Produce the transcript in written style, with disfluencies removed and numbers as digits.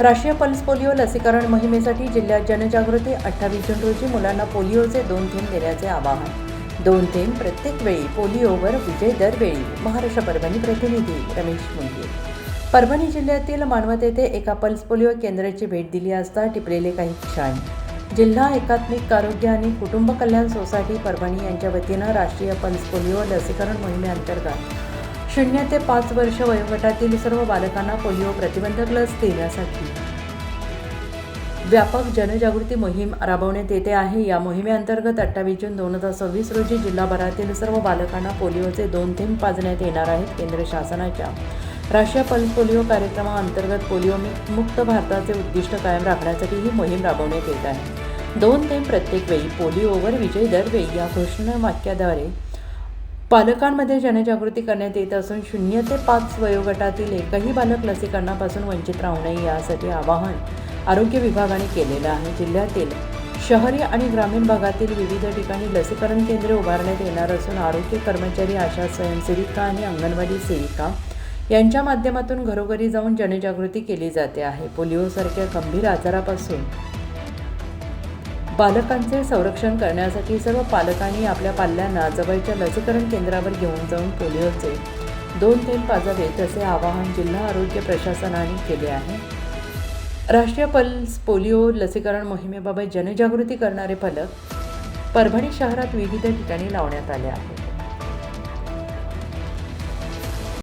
राष्ट्रीय pulse polio लसीकरण मोहिमेसाठी जिल्ह्यात जनजागृती 28 जून रोजी मुलांना पोलिओचे 2 थेंब देण्याचे आवाहन। 2 थेंब प्रत्येक वेळी पोलिओवर विजय दरवेळी। महाराष्ट्र परभणी प्रतिनिधी रमेश मुंडे। परभणी जिल्ह्यातील मानवत येथे एका पल्स पोलिओ केंद्राची भेट दिली असता टिपलेले काही क्षण। जिल्हा एकात्मिक आरोग्य आणि कुटुंब कल्याण सोसायटी परभणी यांच्या वतीनं राष्ट्रीय पल्स पोलिओ लसीकरण मोहिमेअंतर्गत 0 ते 5 वर्ष वयोगटातील सर्व बालकांना पोलिओ प्रतिबंधक लस देण्यासाठी व्यापक जनजागृती मोहीम राबवण्यात येते आहे। या मोहिमेअंतर्गत 28 जून 2026 रोजी जिल्हाभरातील सर्व बालकांना पोलिओचे 2 थेंब पाजण्यात येणार आहेत। केंद्र शासनाच्या राष्ट्रीय पल्स पोलिओ कार्यक्रमाअंतर्गत पोलिओ मुक्त भारताचे उद्दिष्ट कायम राखण्यासाठी ही मोहीम राबवण्यात येत आहे। 2 थेंब प्रत्येक वेळी पोलिओवर विजय दरवेळी या घोषणावाक्याद्वारे पालकांमध्ये जनजागृती करण्यात येत असून 0 ते 5 वयोगटातील एकही बालक लसीकरणापासून वंचित राहू नये यासाठी आवाहन आरोग्य विभागाने केलेलं आहे। जिल्ह्यातील शहरी आणि ग्रामीण भागातील विविध ठिकाणी लसीकरण केंद्रे उभारण्यात येणार असून आरोग्य कर्मचारी, आशा स्वयंसेविका आणि अंगणवाडी सेविका यांच्या माध्यमातून घरोघरी जाऊन जनजागृती केली जाते आहे। पोलिओसारख्या गंभीर आजारापासून बालकांचे संरक्षण करण्यासाठी सर्व पालकांनी आपल्या पाल्यांना जवळच्या लसीकरण केंद्रावर घेऊन जाऊन पोलिओचे 2 थेंब पाजावेत असे आवाहन जिल्हा आरोग्य प्रशासनाने केले आहे। राष्ट्रीय पल्स पोलिओ लसीकरण मोहिमेबाबत जनजागृती करणारे फलक परभणी शहरात विविध ठिकाणी लावण्यात आले आहेत।